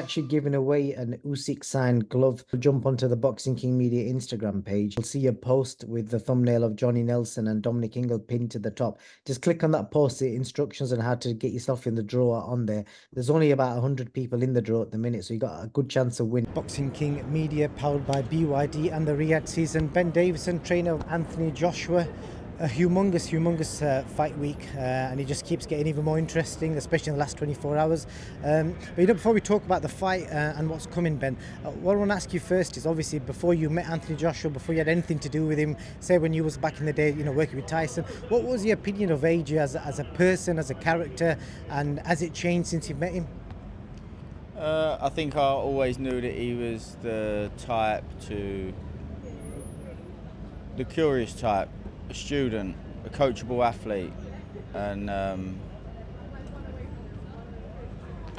actually giving away an Usyk signed glove. Jump onto the Boxing King Media Instagram page. You'll see a post with the thumbnail of Johnny Nelson and Dominic Ingle pinned to the top. Just click on that post, the instructions on how to get yourself in the draw are on there. There's only about 100 people in the draw at the minute, so you got a good chance of winning. Boxing King Media, powered by BYD and the Riyadh season. Ben Davison, trainer of Anthony Joshua. A humongous fight week, and it just keeps getting even more interesting, especially in the last 24 hours. But before we talk about the fight and what's coming, Ben, what I want to ask you first is, obviously, before you met Anthony Joshua, before you had anything to do with him, say when you was back in the day, working with Tyson, what was your opinion of AJ as a person, as a character, and has it changed since you've met him? I think I always knew that he was the curious type, a student, a coachable athlete, and I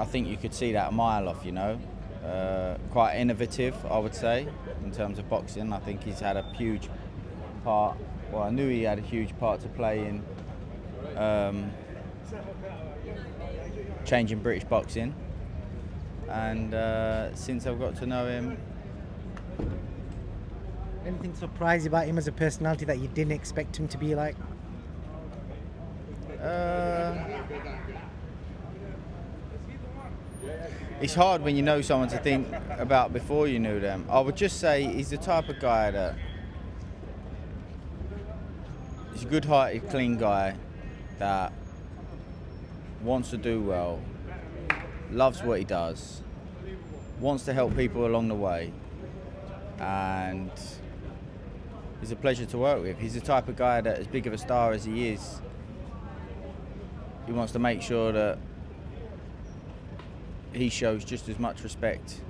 think you could see that a mile off, quite innovative, I would say, in terms of boxing. I think he's had a huge part, well, I knew he had a huge part to play in changing British boxing, and since I've got to know him. Anything surprise you about him as a personality that you didn't expect him to be like? It's hard when you know someone to think about before you knew them. I would just say he's the type of guy that he's a good-hearted, clean guy that wants to do well, loves what he does, wants to help people along the way, and he's a pleasure to work with. He's the type of guy that, as big of a star as he is, he wants to make sure that he shows just as much respect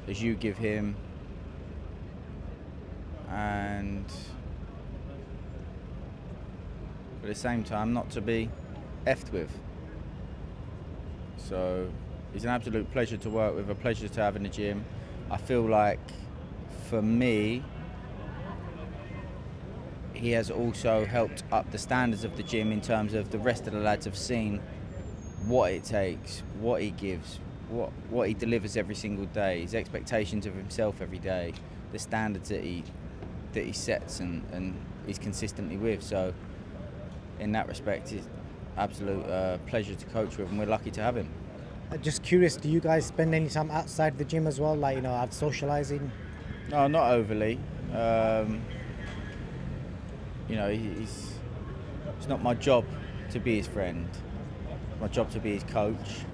as you give him, and at the same time not to be effed with. So he's an absolute pleasure to work with, a pleasure to have in the gym. I feel like, for me, he has also helped up the standards of the gym in terms of the rest of the lads have seen what it takes, what he gives, what he delivers every single day, his expectations of himself every day, the standards that he sets and he's consistently with. So in that respect, it's absolute pleasure to coach with, and we're lucky to have him. Just curious, do you guys spend any time outside the gym as well, like out socialising? No, not overly. It's not my job to be his friend. It's my job to be his coach.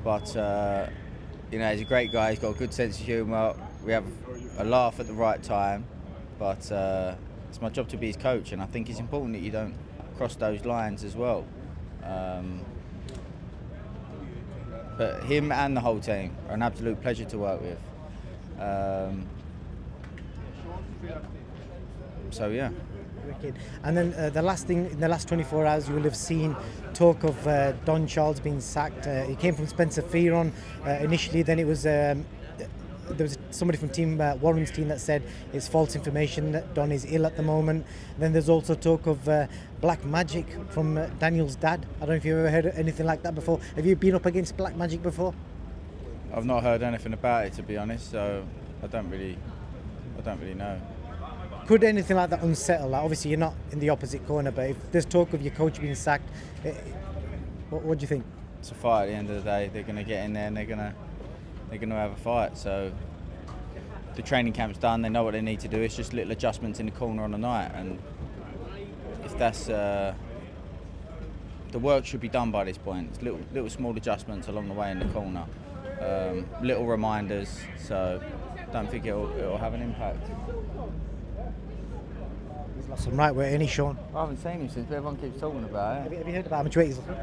But he's a great guy. He's got a good sense of humour. We have a laugh at the right time. But it's my job to be his coach, and I think it's important that you don't cross those lines as well. But him and the whole team are an absolute pleasure to work with. So yeah. Wicked. And then the last thing, in the last 24 hours, you will have seen talk of Don Charles being sacked. He came from Spencer Fearon initially, then it was there was somebody from Warren's team that said it's false information that Don is ill at the moment. Then there's also talk of black magic from Daniel's dad. I don't know if you've ever heard anything like that before. Have you been up against black magic before? I've not heard anything about it, to be honest, so I don't really know. Could anything like that unsettle? Like, obviously, you're not in the opposite corner, but if there's talk of your coach being sacked, what do you think? It's a fight at the end of the day. They're going to get in there and they're going to have a fight. So the training camp's done. They know what they need to do. It's just little adjustments in the corner on the night, and if that's the work should be done by this point. It's little small adjustments along the way in the corner, little reminders. So don't think it'll have an impact. He's lost some right weight, ain't he, Sean? I haven't seen him since, but everyone keeps talking about it. Have you heard about how much weight he's lost?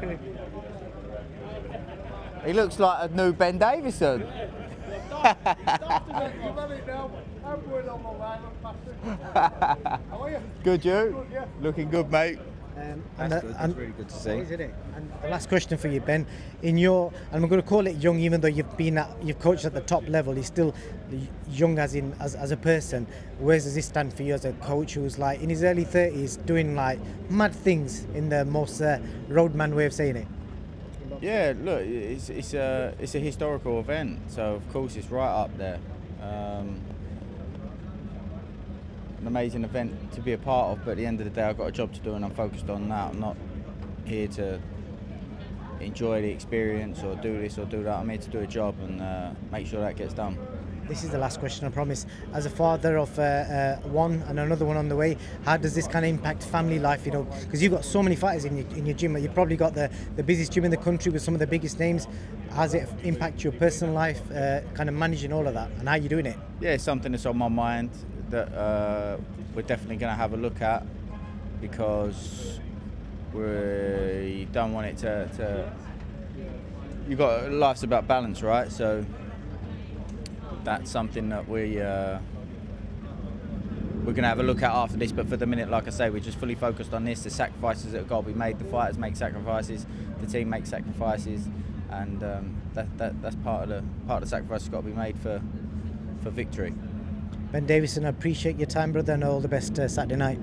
He looks like a new Ben Davison. Good, you? Looking good, mate. That's really good to see. Isn't it? And the last question for you, Ben. And I'm going to call it young, even though you've coached at the top level. He's still young, as a person. Where does this stand for you as a coach who's like in his early 30s, doing like mad things in the most roadman way of saying it? Yeah, look, it's a historical event, so of course it's right up there. An amazing event to be a part of, but at the end of the day, I've got a job to do, and I'm focused on that. I'm not here to enjoy the experience or do this or do that. I'm here to do a job and make sure that gets done. This is the last question, I promise. As a father of one and another one on the way, how does this kind of impact family life? You know, because you've got so many fighters in your gym. You've probably got the busiest gym in the country with some of the biggest names. How does it impact your personal life, kind of managing all of that, and how are you doing it? Yeah, it's something that's on my mind that we're definitely going to have a look at, because we don't want it to you've got, life's about balance, right? So that's something that we're going to have a look at after this. But for the minute, like I say, we're just fully focused on this. The sacrifices that have got to be made. The fighters make sacrifices. The team makes sacrifices, and that's part of the sacrifice that's got to be made for victory. Ben Davison, I appreciate your time, brother, and all the best Saturday night.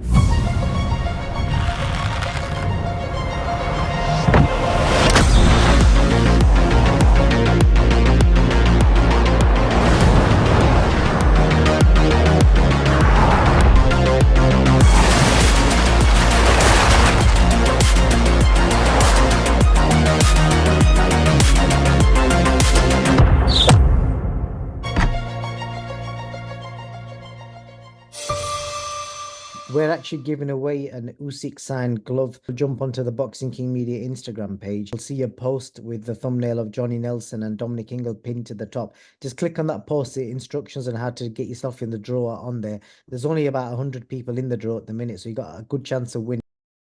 We're actually giving away an Usyk signed glove. Jump onto the Boxing King Media Instagram page. You'll see a post with the thumbnail of Johnny Nelson and Dominic Ingle pinned to the top. Just click on that post, the instructions on how to get yourself in the draw on there. There's only about 100 people in the draw at the minute, so you got a good chance of winning.